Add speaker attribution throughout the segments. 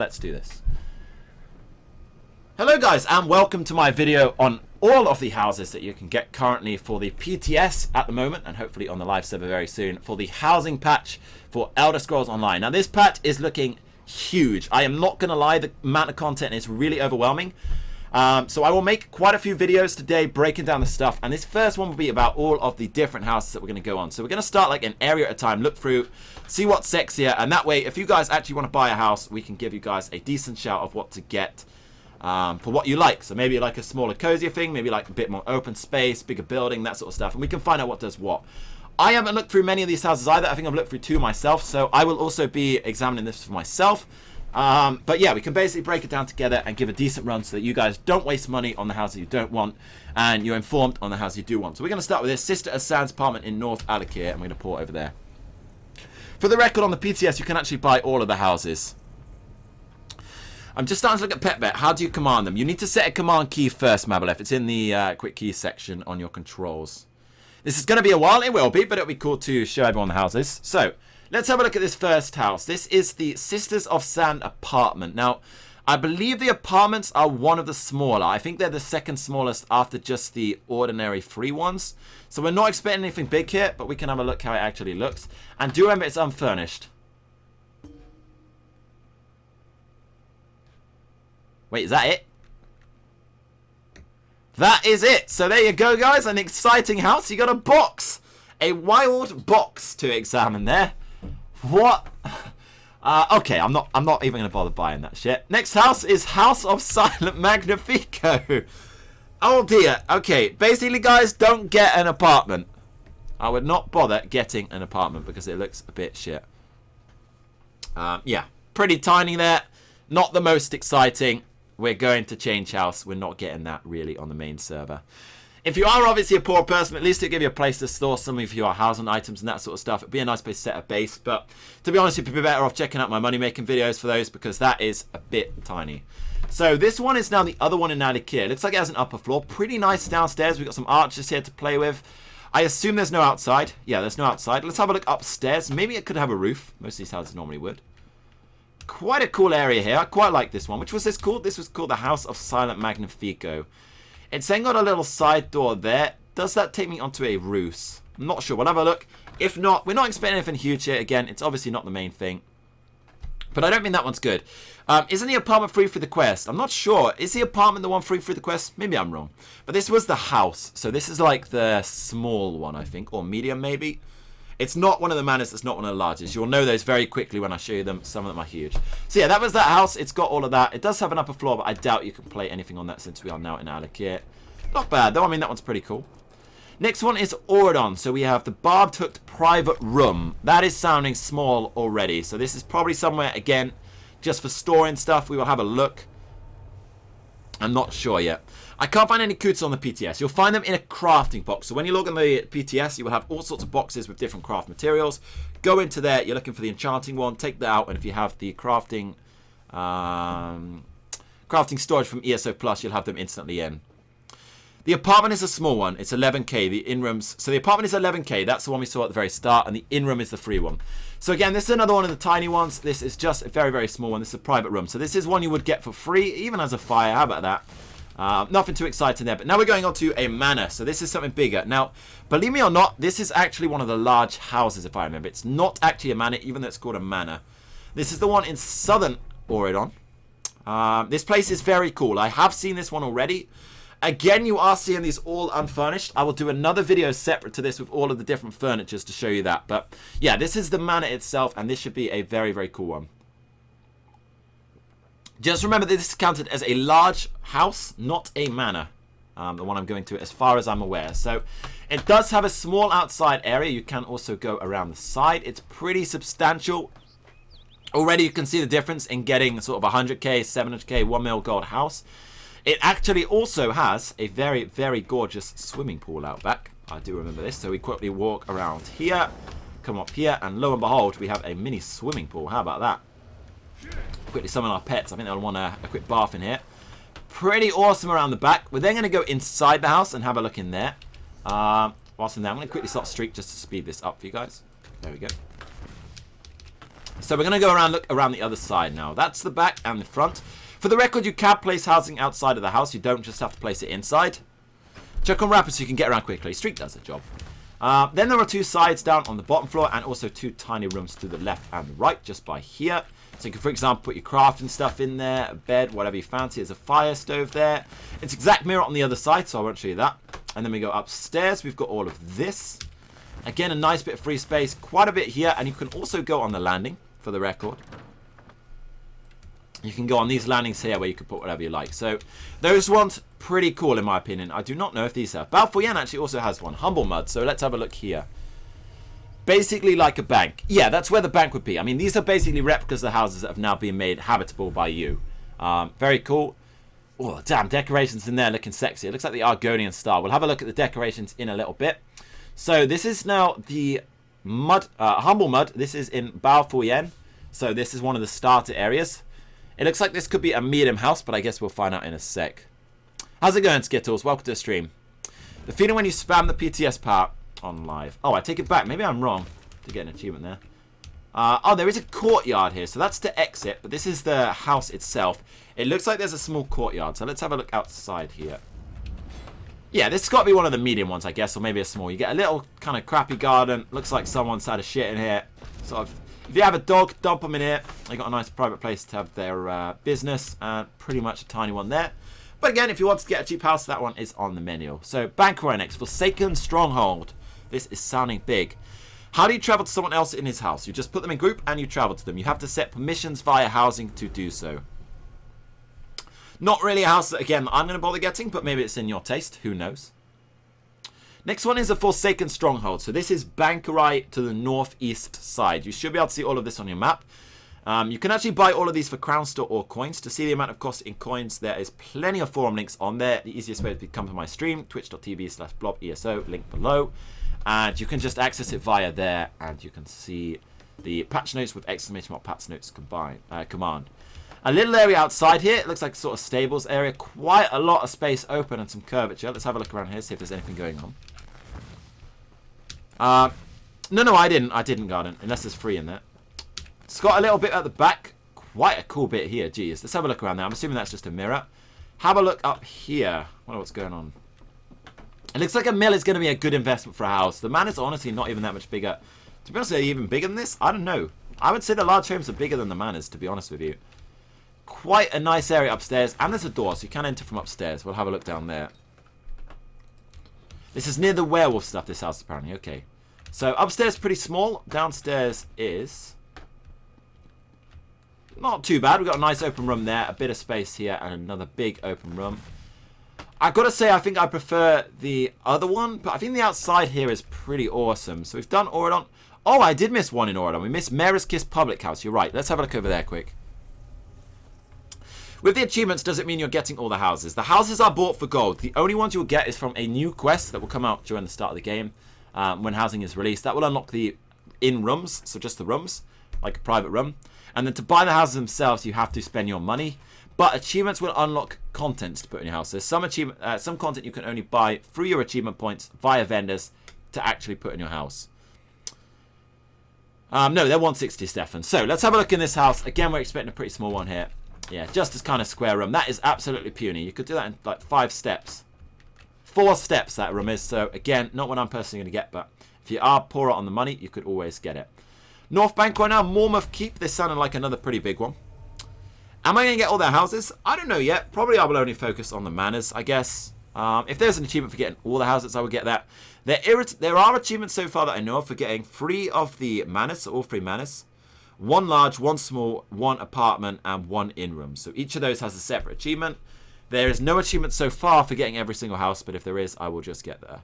Speaker 1: Let's do this. Hello guys, and welcome to my video on all of the houses that you can get currently for the PTS at the moment, and hopefully on the live server very soon for the housing patch for Elder Scrolls Online. Now this patch is looking huge. I am not going to lie, the amount of content is really overwhelming. So I will make quite a few videos today breaking down the stuff, and this first one will be about all of the different houses that we're going to go on. So we're going to start like an area at a time, look through, see what's sexier, and that way if you guys actually want to buy a house, we can give you guys a decent shout of what to get for what you like. So maybe like a smaller, cozier thing, maybe like a bit more open space, bigger building, that sort of stuff, and we can find out what does what. I haven't looked through many of these houses either. I think I've looked through 2 myself, so I will also be examining this for myself. But yeah, we can basically break it down together and give a decent run so that you guys don't waste money on the house that you don't want, and you're informed on the house you do want. So we're going to start with this Sister of Sands apartment in North Alakir, and we're going to port over there. For the record, on the PTS, you can actually buy all of the houses. I'm just starting to look at Pet Bet. How do you command them? You need to set a command key first, Mabalef. It's in the quick key section on your controls. This is going to be a while. It will be, but it'll be cool to show everyone the houses. So let's have a look at this first house. This is the Sisters of Sand apartment. Now, I believe the apartments are one of the smaller. I think they're the second smallest after just the ordinary free ones. So we're not expecting anything big here, but we can have a look how it actually looks. And do remember, it's unfurnished. Wait, is that it? That is it. So there you go, guys. An exciting house. You got a box. A wild box to examine there. What? Okay, I'm not even going to bother buying that shit. Next house is House of Silent Magnifico. Oh dear. Okay, basically, guys, don't get an apartment. I would not bother getting an apartment because it looks a bit shit. Yeah, pretty tiny there. Not the most exciting. We're going to change house. We're not getting that really on the main server. If you are obviously a poor person, at least it'll give you a place to store some of your housing items and that sort of stuff. It'd be a nice place to set a base. But to be honest, you'd be better off checking out my money making videos for those, because that is a bit tiny. So this one is now the other one in Alakir. Looks like it has an upper floor. Pretty nice downstairs. We've got some arches here to play with. I assume there's no outside. Yeah, there's no outside. Let's have a look upstairs. Maybe it could have a roof. Most of these houses normally would. Quite a cool area here. I quite like this one. Which was this called? This was called the House of Silent Magnifico. It's then got a little side door there. Does that take me onto a roof? I'm not sure. We'll have a look. If not, we're not expecting anything huge here. Again, it's obviously not the main thing. But I don't think that one's good. Isn't the apartment free for the quest? I'm not sure. Is the apartment the one free for the quest? Maybe I'm wrong. But this was the house. So this is like the small one, I think. Or medium, maybe. It's not one of the manors. It's not one of the largest. You'll know those very quickly when I show you them. Some of them are huge. So yeah, that was that house. It's got all of that. It does have an upper floor, but I doubt you can play anything on that since we are now in Alakir. Not bad, though. I mean, that one's pretty cool. Next one is Auridon. So we have the barbed hooked private room. That is sounding small already. So this is probably somewhere, again, just for storing stuff. We will have a look. I'm not sure yet. I can't find any coots on the PTS. You'll find them in a crafting box. So when you log on the PTS, you will have all sorts of boxes with different craft materials. Go into there. You're looking for the enchanting one. Take that out. And if you have the crafting storage from ESO Plus, you'll have them instantly in. The apartment is a small one. It's 11k. The in-rooms. So the apartment is 11k. That's the one we saw at the very start. And the in-room is the free one. So again, this is another one of the tiny ones. This is just a very, very small one. This is a private room. So this is one you would get for free, even as a fire. How about that? Nothing too exciting there. But now we're going on to a manor. So this is something bigger. Now, believe me or not, this is actually one of the large houses, if I remember. It's not actually a manor, even though it's called a manor. This is the one in southern Auridon. This place is very cool. I have seen this one already. Again, you are seeing these all unfurnished. I will do another video separate to this with all of the different furnitures to show you that. But yeah, this is the manor itself, and this should be a very, very cool one. Just remember that this is counted as a large house, not a manor. The one I'm going to, as far as I'm aware. So it does have a small outside area. You can also go around the side. It's pretty substantial. Already you can see the difference in getting sort of 100k, 700k, 1 mil gold house. It actually also has a very, very gorgeous swimming pool out back. I do remember this. So we quickly walk around here, come up here, and lo and behold, we have a mini swimming pool. How about that? Quickly summon our pets. I think they'll want a quick bath in here. Pretty awesome around the back. We're then going to go inside the house and have a look in there. Whilst in there, I'm going to quickly start streak just to speed this up for you guys. There we go. So we're going to go around, look around the other side now. That's the back and the front. For the record, you can place housing outside of the house. You don't just have to place it inside. Check on rapid so you can get around quickly. Street does the job. Then there are 2 sides down on the bottom floor and also 2 tiny rooms to the left and the right just by here. So you can, for example, put your crafting stuff in there, a bed, whatever you fancy. There's a fire stove there. It's exact mirror on the other side, so I won't show you that. And then we go upstairs. We've got all of this. Again, a nice bit of free space, quite a bit here. And you can also go on the landing, for the record. You can go on these landings here where you can put whatever you like. So those ones, pretty cool in my opinion. I do not know if these have. Balfour Yen actually also has one. Humble Mud. So let's have a look here. Basically like a bank. Yeah, that's where the bank would be. I mean, these are basically replicas of the houses that have now been made habitable by you. Very cool. Oh, damn, decorations in there looking sexy. It looks like the Argonian style. We'll have a look at the decorations in a little bit. So this is now the mud, Humble Mud. This is in Balfour Yen. So this is one of the starter areas. It looks like this could be a medium house, but I guess we'll find out in a sec. How's it going, Skittles? Welcome to the stream. The feeling when you spam the PTS part on live. Oh, I take it back. Maybe I'm wrong to get an achievement there. Oh, there is a courtyard here. So that's to exit, but this is the house itself. It looks like there's a small courtyard. So let's have a look outside here. Yeah, this has got to be one of the medium ones, I guess, or maybe a small. You get a little kind of crappy garden. Looks like someone's had a shit in here. Sort of. If you have a dog, dump them in here. They got a nice private place to have their business, and pretty much a tiny one there. But again, if you want to get a cheap house, that one is on the menu. So Banquo next, Forsaken Stronghold. This is sounding big. How do you travel to someone else in his house? You just put them in group and you travel to them. You have to set permissions via housing to do so. Not really a house that, again, I'm going to bother getting, but maybe it's in your taste. Who knows? Next one is a Forsaken Stronghold. So this is Bankerai to the northeast side. You should be able to see all of this on your map. You can actually buy all of these for Crown Store or coins. To see the amount of cost in coins, there is plenty of forum links on there. The easiest way to come to my stream, twitch.tv/blobeso, link below. And you can just access it via there, and you can see the patch notes with exclamation mark patch notes command. A little area outside here. It looks like a sort of stables area. Quite a lot of space open and some curvature. Let's have a look around here, see if there's anything going on. No, I didn't garden, unless there's free in there. It's got a little bit at the back. Quite a cool bit here. Geez, let's have a look around there. I'm assuming that's just a mirror. Have a look up here. I wonder what's going on. It looks like a mill is going to be a good investment for a house. The manor's honestly not even that much bigger. To be honest, are they even bigger than this? I don't know. I would say the large homes are bigger than the manors, to be honest with you. Quite a nice area upstairs, and there's a door, so you can enter from upstairs. We'll have a look down there. This is near the werewolf stuff, this house, apparently. Okay. So upstairs pretty small. Downstairs is not too bad. We've got a nice open room there, a bit of space here, and another big open room. I've got to say, I think I prefer the other one, but I think the outside here is pretty awesome. So we've done Auradon. Oh, I did miss one in Auradon. We missed Mayor's Kiss Public House. You're right. Let's have a look over there quick. With the achievements, does it mean you're getting all the houses? The houses are bought for gold. The only ones you'll get is from a new quest that will come out during the start of the game when housing is released. That will unlock the in rooms, so just the rooms, like a private room. And then to buy the houses themselves, you have to spend your money. But achievements will unlock contents to put in your house. There's some content you can only buy through your achievement points via vendors to actually put in your house. No, they're 160, Stefan. So let's have a look in this house. Again, we're expecting a pretty small one here. Yeah, just this kind of square room. That is absolutely puny. You could do that in like 5 steps. 4 steps that room is. So again, not what I'm personally going to get, but if you are poorer on the money, you could always get it. North Bank right now, Mormouth Keep. This sounded like another pretty big one. Am I going to get all their houses? I don't know yet. Probably I will only focus on the manors, I guess. If there's an achievement for getting all the houses, I will get that. There are achievements so far that I know of for getting 3 of the manors, so all 3 manors. 1 large, 1 small, 1 apartment, and 1 in-room. So each of those has a separate achievement. There is no achievement so far for getting every single house, but if there is, I will just get there.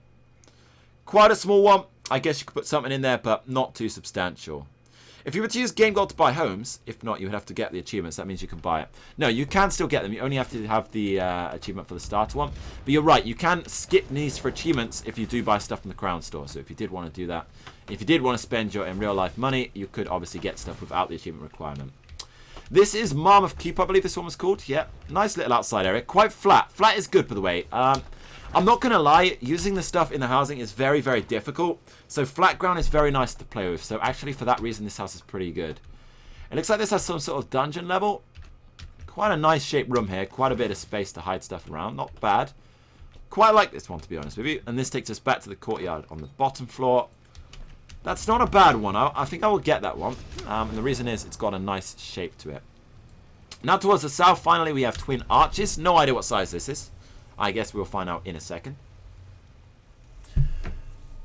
Speaker 1: Quite a small one. I guess you could put something in there, but not too substantial. If you were to use Game Gold to buy homes, if not, you would have to get the achievements. That means you can buy it. No, you can still get them. You only have to have the achievement for the starter one. But you're right, you can skip these for achievements if you do buy stuff from the Crown Store. So if you did want to do that, if you did want to spend your in real life money, you could obviously get stuff without the achievement requirement. This is Marmouth Keep, I believe this one was called. Yeah, nice little outside area. Quite flat. Flat is good, by the way. I'm not going to lie, using the stuff in the housing is very, very difficult. So flat ground is very nice to play with. So actually, for that reason, this house is pretty good. It looks like this has some sort of dungeon level. Quite a nice shaped room here. Quite a bit of space to hide stuff around. Not bad. Quite like this one, to be honest with you. And this takes us back to the courtyard on the bottom floor. That's not a bad one. I think I will get that one. And the reason is it's got a nice shape to it. Now towards the south, finally, we have twin arches. No idea what size this is. I guess we'll find out in a second.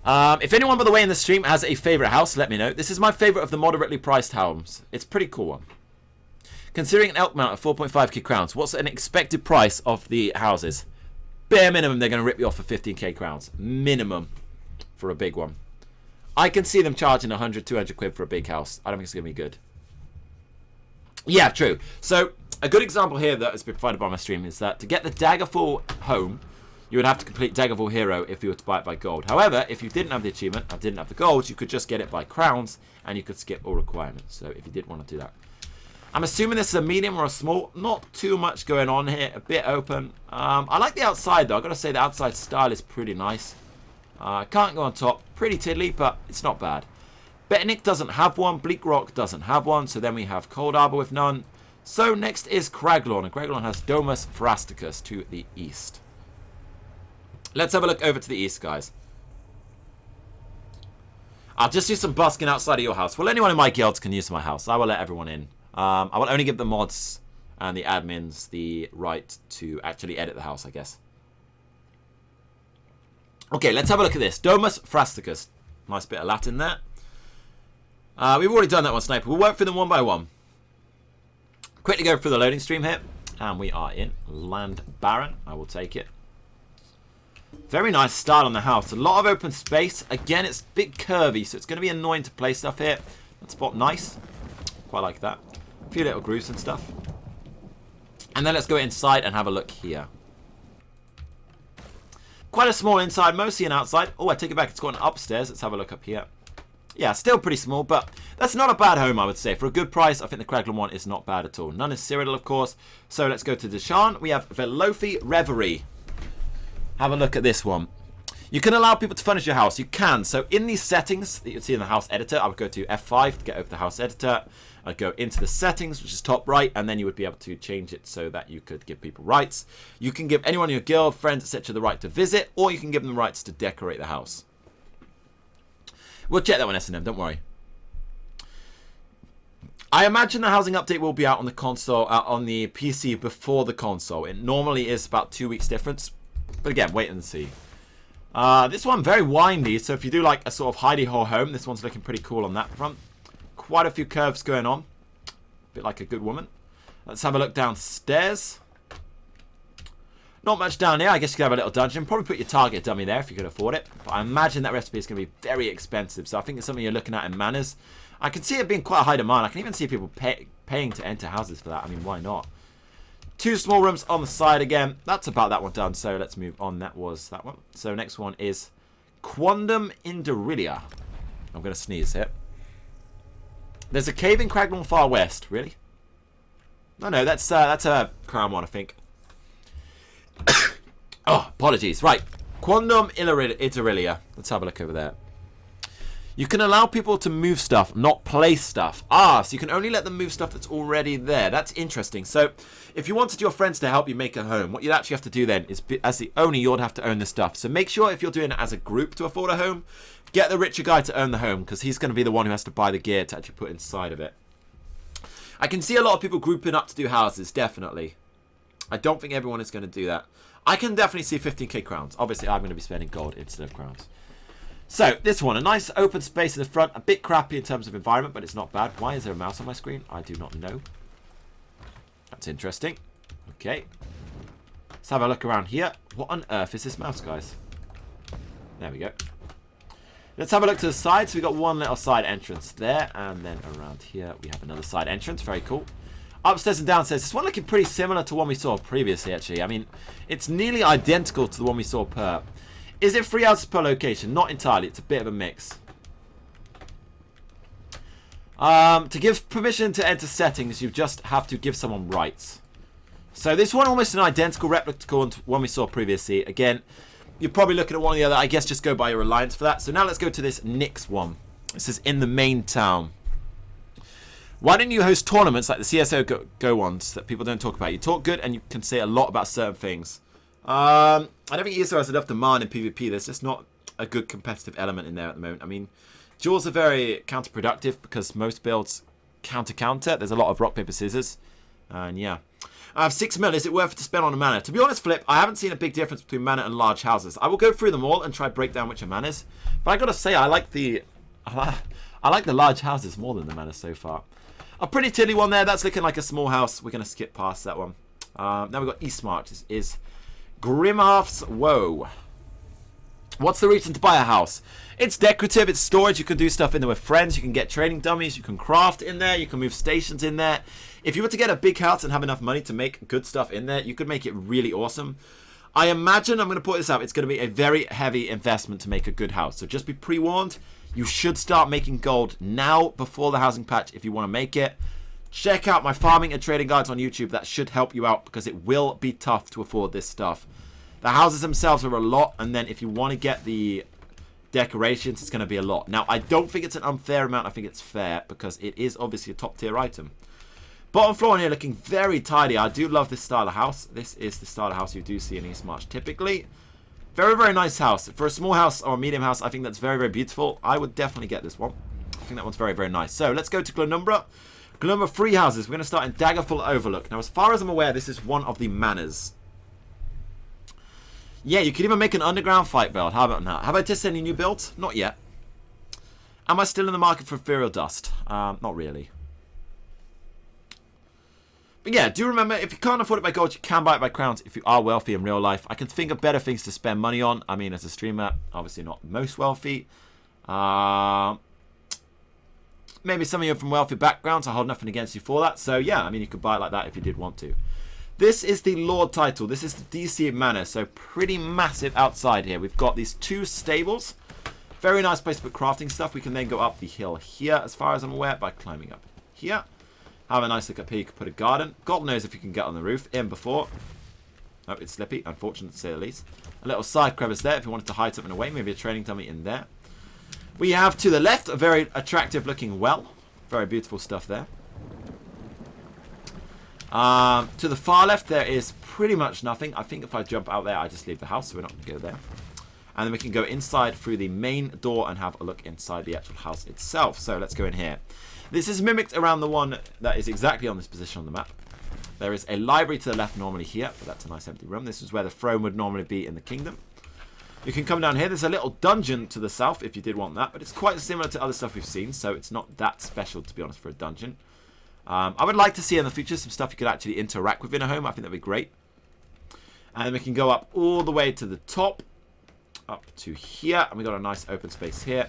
Speaker 1: If anyone, by the way, in the stream has a favourite house, let me know. This is my favourite of the moderately priced homes. It's a pretty cool one. Considering an elk mount of 4.5k crowns, what's an expected price of the houses? Bare minimum, they're going to rip you off for 15k crowns. Minimum for a big one. I can see them charging 100, 200 quid for a big house. I don't think it's going to be good. Yeah, true. So, a good example here that has been provided by my stream is that to get the Daggerfall home, you would have to complete Daggerfall Hero if you were to buy it by gold. However, if you didn't have the achievement and didn't have the gold, you could just get it by crowns and you could skip all requirements. So, if you did want to do that. I'm assuming this is a medium or a small. Not too much going on here. A bit open. I like the outside, though. I've got to say the outside style is pretty nice. Can't go on top. Pretty tiddly, but it's not bad. Betternick doesn't have one. Bleak Rock doesn't have one. So then we have Cold Arbor with none. So next is Craglorn. And Craglorn has Domus Phrasticus to the east. Let's have a look over to the east, guys. I'll just do some busking outside of your house. Well, anyone in my guilds can use my house. I will let everyone in. I will only give the mods and the admins the right to actually edit the house, I guess. Okay, let's have a look at this. Domus Phrasticus. Nice bit of Latin there. We've already done that one, Sniper. We'll work through them one by one. Quickly go through the loading stream here. And we are in Land Baron. I will take it. Very nice start on the house. A lot of open space. Again, it's a bit curvy, so it's going to be annoying to play stuff here. That spot nice. Quite like that. A few little grooves and stuff. And then let's go inside and have a look here. Quite a small inside, mostly an outside. Oh, I take it back. It's got an upstairs. Let's have a look up here. Yeah, still pretty small, but that's not a bad home, I would say. For a good price, I think the Craglorn one is not bad at all. None is Cyrodiil, of course. So let's go to Deshan. We have Velofi Reverie. Have a look at this one. You can allow people to furnish your house. You can. So in these settings that you see in the house editor, I would go to F5 to get over the house editor. I'd go into the settings, which is top right, and then you would be able to change it so that you could give people rights. You can give anyone in your guild, friends, etc. the right to visit, or you can give them the rights to decorate the house. We'll check that one, S&M, don't worry. I imagine the housing update will be out on the console, on the PC before the console. It normally is about 2 weeks difference, but again, wait and see. This one very windy, so if you do like a sort of hidey-hole home, this one's looking pretty cool on that front. Quite a few curves going on. A bit like a good woman. Let's have a look downstairs. Not much down here. I guess you could have a little dungeon. Probably put your target dummy there if you could afford it. But I imagine that recipe is going to be very expensive. So I think it's something you're looking at in Manors. I can see it being quite a high demand. I can even see people paying to enter houses for that. I mean, why not? 2 small rooms on the side again. That's about that one done. So let's move on. That was that one. So next one is Quondam Indirilia. I'm going to sneeze here. There's a cave in Craglorn far west. Really? No, that's a crown one, I think. Oh, apologies. Right. Quondam Indirilia. Let's have a look over there. You can allow people to move stuff, not place stuff. So you can only let them move stuff that's already there. That's interesting. So, if you wanted your friends to help you make a home, what you'd actually have to do then is, as the owner, you'd have to own the stuff. So make sure if you're doing it as a group to afford a home, get the richer guy to own the home, because he's going to be the one who has to buy the gear to actually put inside of it. I can see a lot of people grouping up to do houses, definitely. I don't think everyone is going to do that. I can definitely see 15k crowns. Obviously, I'm going to be spending gold instead of crowns. So, this one, a nice open space in the front. A bit crappy in terms of environment, but it's not bad. Why is there a mouse on my screen? I do not know. That's interesting. Okay. Let's have a look around here. What on earth is this mouse, guys? There we go. Let's have a look to the side. So, we've got one little side entrance there. And then around here, we have another side entrance. Very cool. Upstairs and downstairs. This one looking pretty similar to one we saw previously, actually. I mean, it's nearly identical to the one we saw per. Is it 3 houses per location? Not entirely. It's a bit of a mix. To give permission to enter settings, you just have to give someone rights. So this one almost an identical replica to one we saw previously. Again, you're probably looking at one or the other. I guess just go by your alliance for that. So now let's go to this Nyx one. This is in the main town. Why don't you host tournaments like the CSO Go ones that people don't talk about? You talk good and you can say a lot about certain things. I don't think ESO has enough demand in PvP. There's just not a good competitive element in there at the moment. I mean, duels are very counterproductive because most builds counter. There's a lot of rock, paper, scissors. And yeah. I have 6 mil. Is it worth it to spend on a manor? To be honest, Flip, I haven't seen a big difference between manor and large houses. I will go through them all and try to break down which are manors. But I gotta say, I like the large houses more than the manors so far. A pretty tiddly one there. That's looking like a small house. We're gonna skip past that one. Now we've got East March. This is Grimharth's Woe. What's the reason to buy a house? It's decorative, it's storage, you can do stuff in there with friends, you can get training dummies, you can craft in there, you can move stations in there. If you were to get a big house and have enough money to make good stuff in there, you could make it really awesome. I imagine, I'm going to put this out, it's going to be a very heavy investment to make a good house. So just be pre-warned, you should start making gold now before the housing patch if you want to make it. Check out my farming and trading guides on YouTube, that should help you out because it will be tough to afford this stuff. The houses themselves are a lot, and then if you want to get the decorations, it's going to be a lot. Now, I don't think it's an unfair amount. I think it's fair because it is obviously a top-tier item. Bottom floor in here looking very tidy. I do love this style of house. This is the style of house you do see in East March typically. Very, very nice house. For a small house or a medium house, I think that's very, very beautiful. I would definitely get this one. I think that one's very, very nice. So, let's go to Glenumbra. Glenumbra 3 houses. We're going to start in Daggerful Overlook. Now, as far as I'm aware, this is one of the manors. Yeah, you could even make an underground fight build. How about that? Have I tested any new builds? Not yet. Am I still in the market for Ethereal Dust? Not really. But yeah, do remember, if you can't afford it by gold, you can buy it by crowns if you are wealthy in real life. I can think of better things to spend money on. I mean, as a streamer, obviously not most wealthy. Maybe some of you are from wealthy backgrounds. I hold nothing against you for that. So yeah, I mean, you could buy it like that if you did want to. This is the Lord title. This is the DC Manor. So pretty massive outside here. We've got these 2 stables. Very nice place to put crafting stuff. We can then go up the hill here, as far as I'm aware, by climbing up here. Have a nice look up here. You can put a garden. God knows if you can get on the roof. In before. Oh, it's slippy. Unfortunate to say the least. A little side crevice there if you wanted to hide something away. Maybe a training dummy in there. We have to the left a very attractive looking well. Very beautiful stuff there. To the far left, there is pretty much nothing. I think if I jump out there, I just leave the house, so we're not going to go there. And then we can go inside through the main door and have a look inside the actual house itself. So let's go in here. This is mimicked around the one that is exactly on this position on the map. There is a library to the left normally here, but that's a nice empty room. This is where the throne would normally be in the kingdom. You can come down here. There's a little dungeon to the south if you did want that, but it's quite similar to other stuff we've seen, so it's not that special, to be honest, for a dungeon. I would like to see in the future some stuff you could actually interact with in a home. I think that'd be great. And then we can go up all the way to the top, up to here, and we got a nice open space here.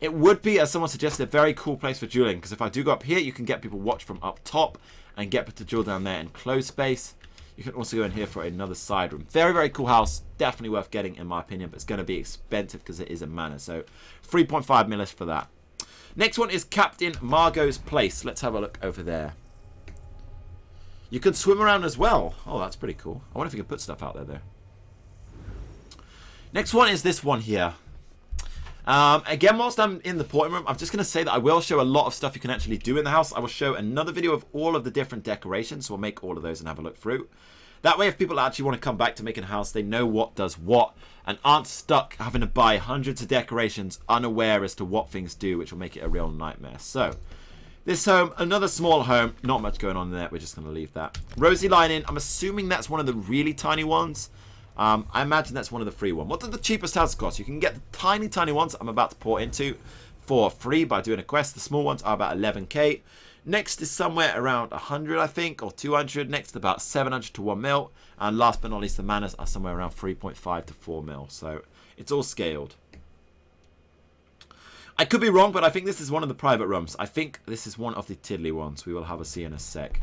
Speaker 1: It would be, as someone suggested, a very cool place for dueling, because if I do go up here, you can get people watch from up top and get to duel down there in closed space. You can also go in here for another side room. Very, very cool house. Definitely worth getting, in my opinion, but it's going to be expensive because it is a manor. So 3.5 million for that. Next one is Captain Margot's Place. Let's have a look over there. You can swim around as well. Oh, that's pretty cool. I wonder if you can put stuff out there, though. Next one is this one here. Again, whilst I'm in the porting room, I'm just going to say that I will show a lot of stuff you can actually do in the house. I will show another video of all of the different decorations, so we'll make all of those and have a look through. That way, if people actually want to come back to making a house, they know what does what and aren't stuck having to buy hundreds of decorations unaware as to what things do, which will make it a real nightmare. So, this home, another small home, not much going on there. We're just going to leave that. Rosy lining, I'm assuming that's one of the really tiny ones. I imagine that's one of the free ones. What do the cheapest houses cost? You can get the tiny, tiny ones I'm about to port into for free by doing a quest. The small ones are about 11k. Next is somewhere around 100, I think, or 200. Next, about 700 to 1 mil. And last but not least, the manors are somewhere around 3.5 to 4 mil. So it's all scaled. I could be wrong, but I think this is one of the private rooms. I think this is one of the tiddly ones. We will have a see in a sec.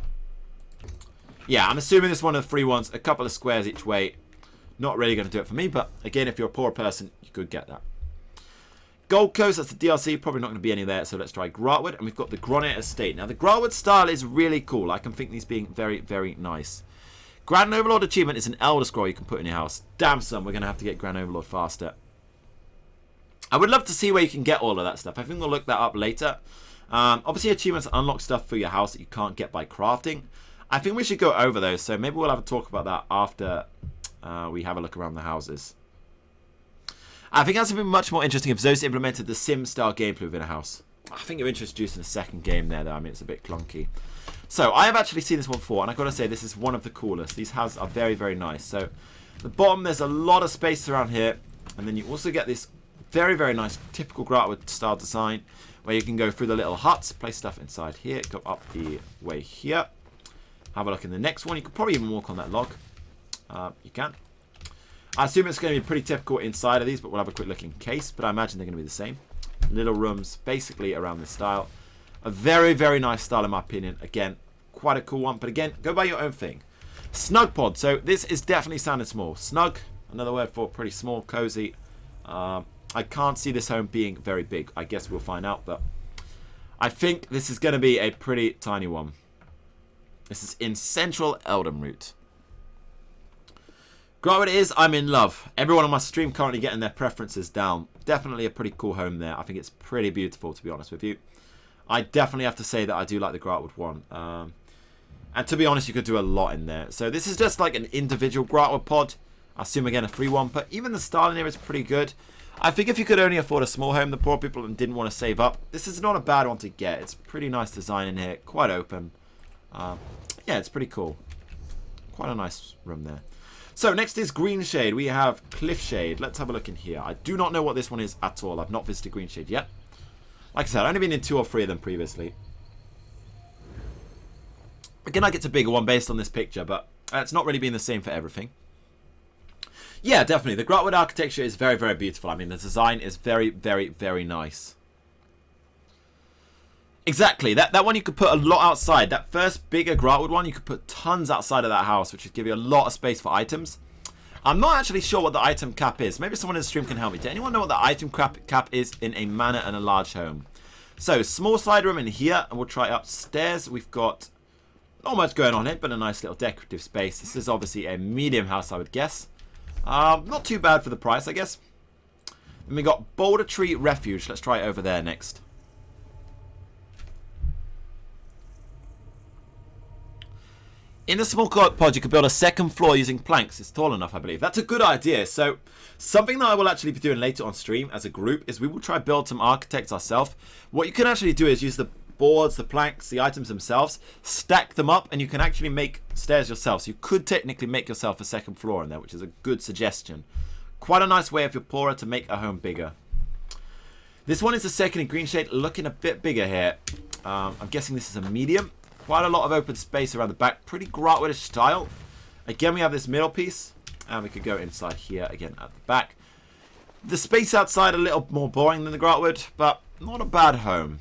Speaker 1: Yeah, I'm assuming this is one of the free ones. A couple of squares each way. Not really going to do it for me, but again, if you're a poor person, you could get that. Gold Coast, that's the DLC, probably not going to be any there, so let's try Grotwood, and we've got the Granite Estate. Now, the Grotwood style is really cool. I can think these being very, very nice. Grand Overlord achievement is an Elder Scroll you can put in your house. Damn son, we're going to have to get Grand Overlord faster. I would love to see where you can get all of that stuff. I think we'll look that up later. Obviously, achievements unlock stuff for your house that you can't get by crafting. I think we should go over those, so maybe we'll have a talk about that after we have a look around the houses. I think that's been much more interesting if those implemented the sim-style gameplay within a house. I think you're introducing a second game there, though. I mean, it's a bit clunky. So, I have actually seen this one before, and I've got to say, this is one of the coolest. These houses are very, very nice. So, at the bottom, there's a lot of space around here, and then you also get this very, very nice, typical Grotwood style design, where you can go through the little huts, place stuff inside here, go up the way here. Have a look in the next one. You could probably even walk on that log. You can. I assume it's going to be pretty typical inside of these, but we'll have a quick look in case. But I imagine they're going to be the same. Little rooms, basically around this style. A very, very nice style in my opinion. Again, quite a cool one. But again, go by your own thing. Snug pod. So this is definitely sounding small. Snug, another word for pretty small, cozy. I can't see this home being very big. I guess we'll find out. But I think this is going to be a pretty tiny one. This is in central Eldenroot. Grotwood is, I'm in love. Everyone on my stream currently getting their preferences down. Definitely a pretty cool home there. I think it's pretty beautiful, to be honest with you. I definitely have to say that I do like the Grotwood one. And to be honest, you could do a lot in there. So this is just like an individual Grotwood pod. I assume, again, a free one. But even the style in here is pretty good. I think if you could only afford a small home, the poor people, and didn't want to save up, this is not a bad one to get. It's pretty nice design in here. Quite open. Yeah, it's pretty cool. Quite a nice room there. So, next is Green Shade. We have Cliff Shade. Let's have a look in here. I do not know what this one is at all. I've not visited Green Shade yet. Like I said, I've only been in 2 or 3 of them previously. Again, I get a bigger one based on this picture, but it's not really been the same for everything. Yeah, definitely. The Grotwood architecture is very, very beautiful. I mean, the design is very, very, very nice. Exactly. That one you could put a lot outside. That first bigger Grotwood one, you could put tons outside of that house, which would give you a lot of space for items. I'm not actually sure what the item cap is. Maybe someone in the stream can help me. Does anyone know what the item cap is in a manor and a large home? So, small side room in here, and we'll try upstairs. We've got not much going on here, but a nice little decorative space. This is obviously a medium house, I would guess. Not too bad for the price, I guess. Then we got Boulder Tree Refuge. Let's try it over there next. In the small pod, you can build a second floor using planks. It's tall enough, I believe. That's a good idea. So, something that I will actually be doing later on stream as a group is we will try build some architects ourselves. What you can actually do is use the boards, the planks, the items themselves, stack them up, and you can actually make stairs yourself. So you could technically make yourself a second floor in there, which is a good suggestion. Quite a nice way if you're poorer to make a home bigger. This one is the second in Green Shade, looking a bit bigger here. I'm guessing this is a medium. Quite a lot of open space around the back. Pretty Grotwoodish style. Again, we have this middle piece. And we could go inside here again at the back. The space outside a little more boring than the Grotwood, but not a bad home.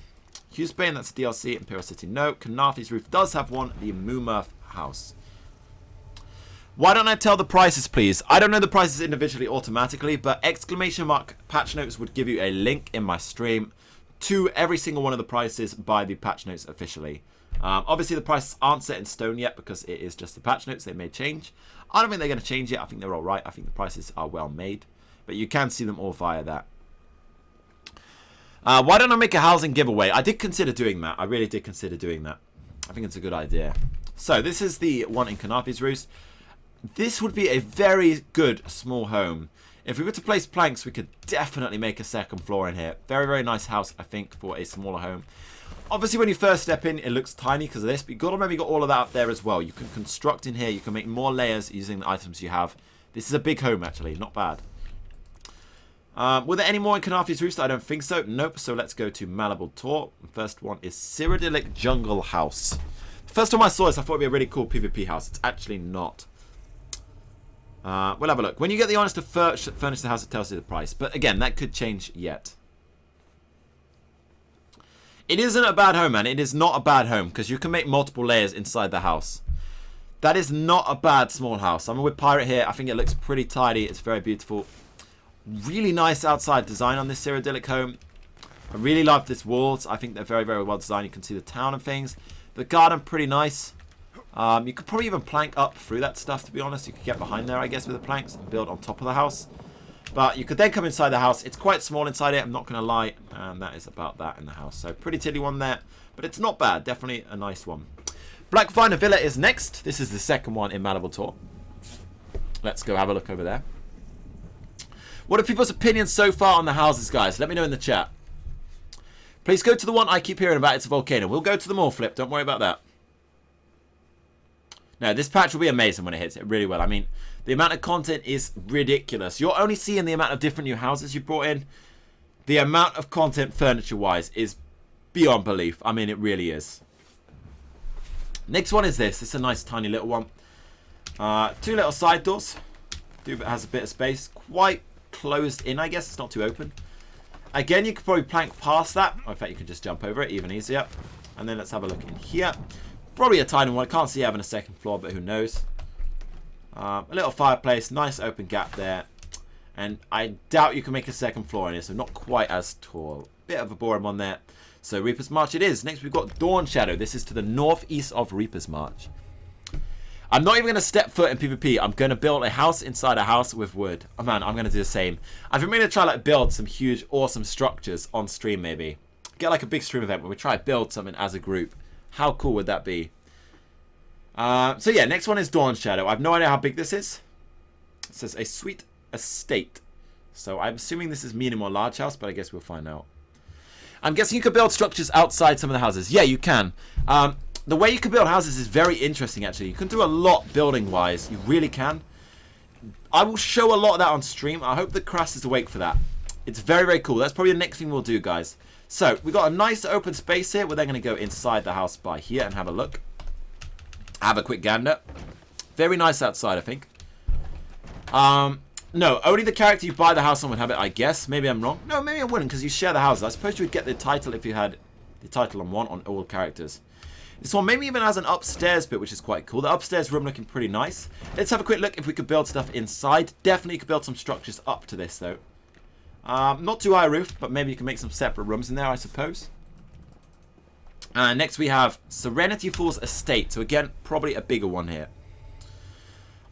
Speaker 1: Hughes Bay, and that's DLC. Imperial City, no. Kanathi's Roof does have one. The Mumurth House. Why don't I tell the prices, please? I don't know the prices individually automatically, but exclamation mark patch notes would give you a link in my stream to every single one of the prices by the patch notes officially. Obviously, the prices aren't set in stone yet because it is just the patch notes. They may change. I don't think they're going to change yet. I think they're all right. I think the prices are well made. But you can see them all via that. Why don't I make a housing giveaway? I did consider doing that. I really did consider doing that. I think it's a good idea. So, this is the one in Kanathi's Roost. This would be a very good small home. If we were to place planks, we could definitely make a second floor in here. Very, very nice house, I think, for a smaller home. Obviously, when you first step in, it looks tiny because of this, but you've got to remember you've got all of that up there as well. You can construct in here. You can make more layers using the items you have. This is a big home, actually. Not bad. Were there any more in Kanathi's Roost? I don't think so. Nope. So let's go to Malleable Tor. The first one is Cyrodiilic Jungle House. The first time I saw this, I thought it'd be a really cool PvP house. It's actually not. We'll have a look. When you get the honors to furnish the house, it tells you the price. But again, that could change yet. It isn't a bad home, man. It is not a bad home because you can make multiple layers inside the house. That is not a bad small house. I'm with Pirate here. I think it looks pretty tidy. It's very beautiful. Really nice outside design on this Cyrodiilic home. I really love this walls. I think they're very, very well designed. You can see the town and things. The garden, pretty nice. You could probably even plank up through that stuff, to be honest. You could get behind there, I guess, with the planks and build on top of the house. But you could then come inside the house. It's quite small inside it, I'm not going to lie. And that is about that in the house. So pretty tiddly one there. But it's not bad. Definitely a nice one. Black Viner Villa is next. This is the second one in Malleable Tour. Let's go have a look over there. What are people's opinions so far on the houses, guys? Let me know in the chat. Please go to the one I keep hearing about. It's a volcano. We'll go to them all, Flip. Don't worry about that. No, this patch will be amazing when it hits. It really will. I mean, the amount of content is ridiculous. You're only seeing the amount of different new houses you brought in. The amount of content furniture-wise is beyond belief. I mean, it really is. Next one is this. It's a nice tiny little one. Two little side doors. Has a bit of space. Quite closed in, I guess. It's not too open. Again, you could probably plank past that. Or in fact, you could just jump over it even easier. And then let's have a look in here. Probably a tiny one. I can't see having a second floor, but who knows. A little fireplace. Nice open gap there. And I doubt you can make a second floor in here, so not quite as tall. Bit of a boring one there. So Reaper's March it is. Next we've got Dawn Shadow. This is to the northeast of Reaper's March. I'm not even going to step foot in PvP. I'm going to build a house inside a house with wood. Oh man, I'm going to do the same. I've been meaning to try like build some huge, awesome structures on stream maybe. Get like a big stream event where we try to build something as a group. How cool would that be? So yeah, next one is Dawn Shadow. I have no idea how big this is. It says a sweet estate. So I'm assuming this is medium or large house, but I guess we'll find out. I'm guessing you could build structures outside some of the houses. Yeah, you can. The way you can build houses is very interesting, actually. You can do a lot building-wise. You really can. I will show a lot of that on stream. I hope the Crass is awake for that. It's very, very cool. That's probably the next thing we'll do, guys. So, we've got a nice open space here. We're then going to go inside the house by here and have a look. Have a quick gander. Very nice outside, I think. No, only the character you buy the house on would have it, I guess. Maybe I'm wrong. No, maybe I wouldn't, because you share the houses. I suppose you would get the title if you had the title on one on all characters. This one maybe even has an upstairs bit, which is quite cool. The upstairs room looking pretty nice. Let's have a quick look if we could build stuff inside. Definitely could build some structures up to this, though. Not too high a roof, but maybe you can make some separate rooms in there, I suppose. Next we have Serenity Falls Estate. So again, probably a bigger one here.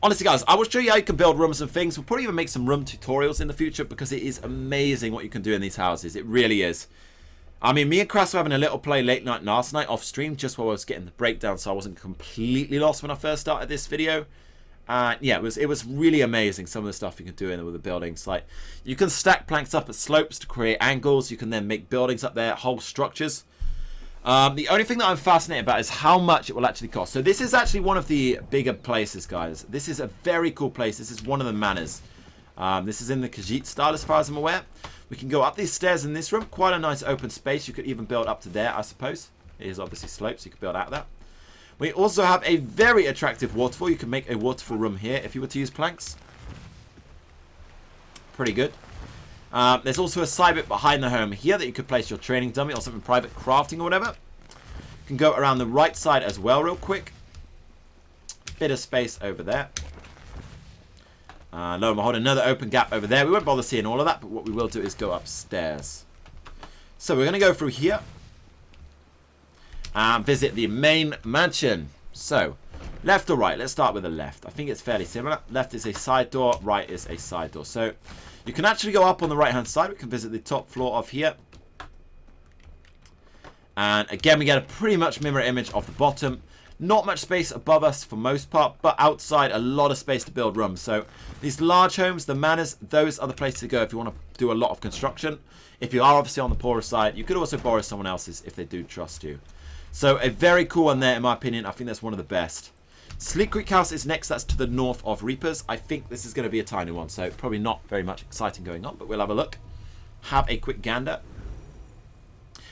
Speaker 1: Honestly, guys, I will show you how you can build rooms and things. We'll probably even make some room tutorials in the future because it is amazing what you can do in these houses. It really is. I mean, me and Crass were having a little play late night last night off stream just while I was getting the breakdown, so I wasn't completely lost when I first started this video. Yeah, it was really amazing, some of the stuff you can do in with the buildings. Like, you can stack planks up at slopes to create angles. You can then make buildings up there, whole structures. The only thing that I'm fascinated about is how much it will actually cost. So this is actually one of the bigger places, guys. This is a very cool place. This is one of the manors. This is in the Khajiit style as far as I'm aware. We can go up these stairs in this room. Quite a nice open space. You could even build up to there, I suppose. It is obviously slopes. You could build out of that. We also have a very attractive waterfall. You can make a waterfall room here if you were to use planks. Pretty good. There's also a side bit behind the home here that you could place your training dummy or something private crafting or whatever. You can go around the right side as well real quick. Bit of space over there. Lo and behold, another open gap over there. We won't bother seeing all of that, but what we will do is go upstairs. So we're going to go through here and visit the main mansion. So, left or right? Let's start with the left. I think it's fairly similar. Left is a side door, right is a side door. So, you can actually go up on the right-hand side. We can visit the top floor of here. And again, we get a pretty much mirror image of the bottom. Not much space above us for most part, but outside a lot of space to build rooms. So these large homes, the manors, those are the places to go if you want to do a lot of construction. If you are obviously on the poorer side, you could also borrow someone else's if they do trust you. So a very cool one there in my opinion. I think that's one of the best. Sleep Creek House is next. That's to the north of Reapers. I think this is going to be a tiny one, so probably not very much exciting going on, but we'll have a look. Have a quick gander.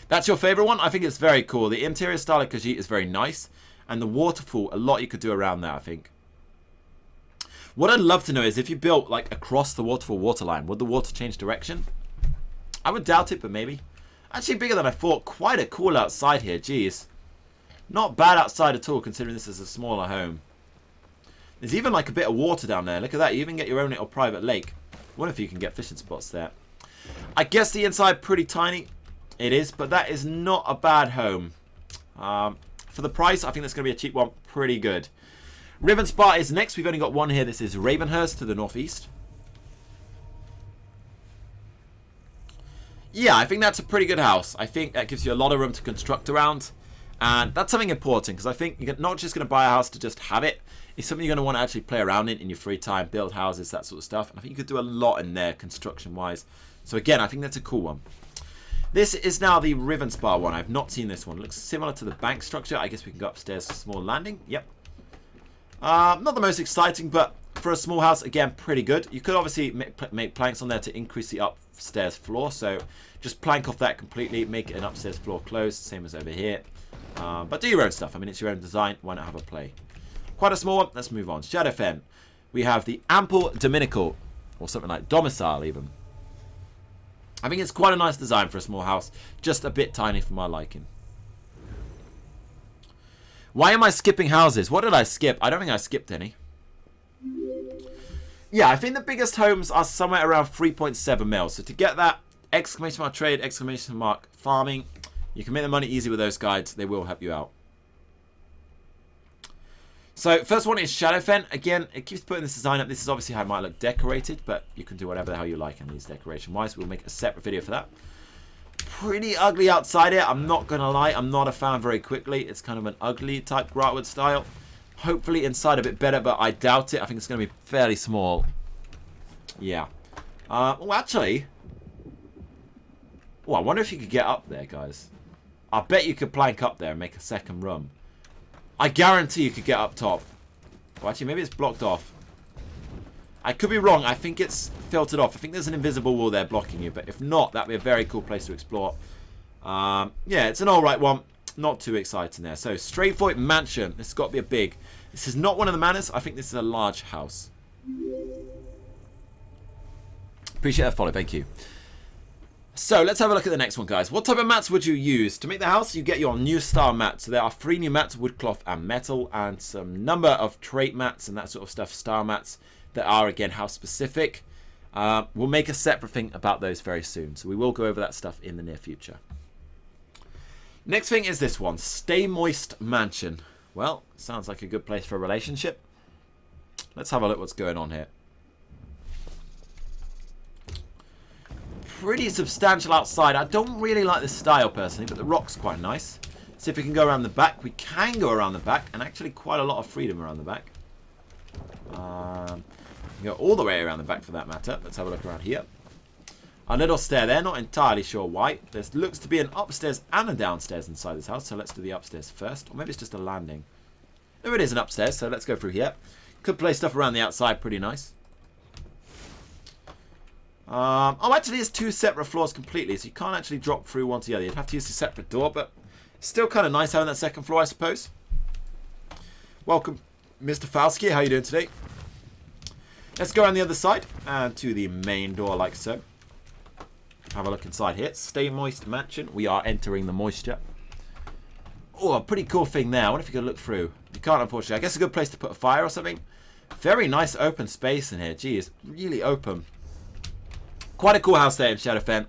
Speaker 1: That's your favorite one? I think it's very cool. The interior style of Khajiit is very nice. And the waterfall, a lot you could do around there, I think. What I'd love to know is if you built like across the waterfall waterline, would the water change direction? I would doubt it, but maybe. Actually bigger than I thought. Quite a cool outside here, jeez. Not bad outside at all, considering this is a smaller home. There's even like a bit of water down there. Look at that, you even get your own little private lake. I wonder if you can get fishing spots there. I guess the inside pretty tiny. It is, but that is not a bad home. For the price, I think that's going to be a cheap one. Pretty good. Riven Spa is next. We've only got one here. This is Ravenhurst to the northeast. Yeah, I think that's a pretty good house. I think that gives you a lot of room to construct around. And that's something important, because I think you're not just going to buy a house to just have it. It's something you're going to want to actually play around in your free time, build houses, that sort of stuff. And I think you could do a lot in there construction-wise. So again, I think that's a cool one. This is now the Riven Spa one. I've not seen this one. It looks similar to the bank structure. I guess we can go upstairs to a small landing. Yep. Not the most exciting, but for a small house, again, pretty good. You could obviously make planks on there to increase the upstairs floor. So just plank off that completely, make it an upstairs floor closed, same as over here. But do your own stuff. I mean, it's your own design. Why not have a play? Quite a small one. Let's move on. Shadowfen. We have the Ample Dominical, or something like Domicile even. I think it's quite a nice design for a small house. Just a bit tiny for my liking. Why am I skipping houses? What did I skip? I don't think I skipped any. Yeah, I think the biggest homes are somewhere around 3.7 mil. So to get that, exclamation mark trade, exclamation mark farming, you can make the money easy with those guides. They will help you out. So first one is Shadowfen. Again, it keeps putting this design up. This is obviously how it might look decorated, but you can do whatever the hell you like in these decoration-wise. We'll make a separate video for that. Pretty ugly outside here. I'm not going to lie. I'm not a fan very quickly. It's kind of an ugly type Grotwood style. Hopefully inside a bit better, but I doubt it. I think it's going to be fairly small. Yeah. Well, actually... Oh, I wonder if you could get up there, guys. I bet you could plank up there and make a second room. I guarantee you could get up top. Well, actually, maybe it's blocked off. I could be wrong. I think it's filtered off. I think there's an invisible wall there blocking you. But if not, that'd be a very cool place to explore. Yeah, it's an alright one. Not too exciting there. So, straightforward mansion. This has got to be a big. This is not one of the manors. I think this is a large house. Appreciate that follow. Thank you. So let's have a look at the next one, guys. What type of mats would you use? To make the house, you get your new style mats. So there are 3 new mats, wood, cloth, and metal, and some number of trait mats and that sort of stuff, style mats that are, again, house specific. We'll make a separate thing about those very soon. So we will go over that stuff in the near future. Next thing is this one, Stay Moist Mansion. Well, sounds like a good place for a relationship. Let's have a look what's going on here. Pretty substantial outside. I don't really like this style personally, but the rock's quite nice. See if we can go around the back. We can go around the back, and actually quite a lot of freedom around the back. We can go all the way around the back for that matter. Let's have a look around here. A little stair there, not entirely sure why. There looks to be an upstairs and a downstairs inside this house, so let's do the upstairs first. Or maybe it's just a landing. No, it is an upstairs, so let's go through here. Could place stuff around the outside, pretty nice. Oh, actually, it's 2 separate floors completely, so you can't actually drop through one to the other. You'd have to use a separate door, but it's still kind of nice having that second floor, I suppose. Welcome, Mr. Falsky. How are you doing today? Let's go around the other side and to the main door, like so. Have a look inside here. Stay Moist Mansion. We are entering the moisture. Oh, a pretty cool thing there. I wonder if you could look through. You can't, unfortunately. I guess a good place to put a fire or something. Very nice open space in here. Gee, it's really open. Quite a cool house there in Shadowfen.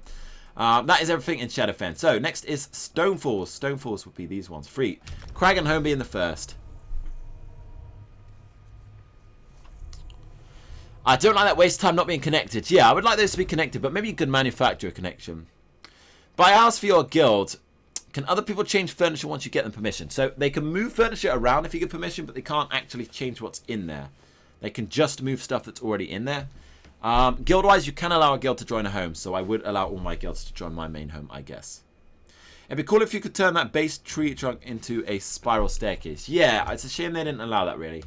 Speaker 1: That is everything in Shadowfen. So, next is Stonefalls. Stonefalls would be these ones. 3. Crag and Home being the first. I don't like that waste time not being connected. Yeah, I would like those to be connected, but maybe you could manufacture a connection. Buy a house for your guild. Can other people change furniture once you get them permission? So, they can move furniture around if you get permission, but they can't actually change what's in there. They can just move stuff that's already in there. Guild-wise, you can allow a guild to join a home, so I would allow all my guilds to join my main home, I guess. It'd be cool if you could turn that base tree trunk into a spiral staircase. Yeah, it's a shame they didn't allow that, really.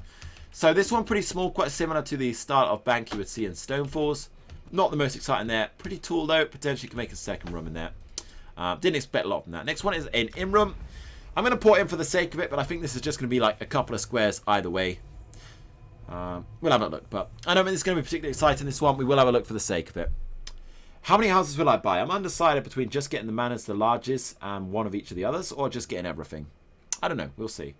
Speaker 1: So this one pretty small, quite similar to the style of bank you would see in Stonefalls. Not the most exciting there. Pretty tall, though. Potentially can make a second room in there. Didn't expect a lot from that. Next one is an in-room. I'm going to put in for the sake of it, but I think this is just going to be like a couple of squares either way. We'll have a look, but I don't think it's going to be particularly exciting, this one. We will have a look for the sake of it. How many houses will I buy? I'm undecided between just getting the manors, the largest, and one of each of the others, or just getting everything. I don't know. We'll see.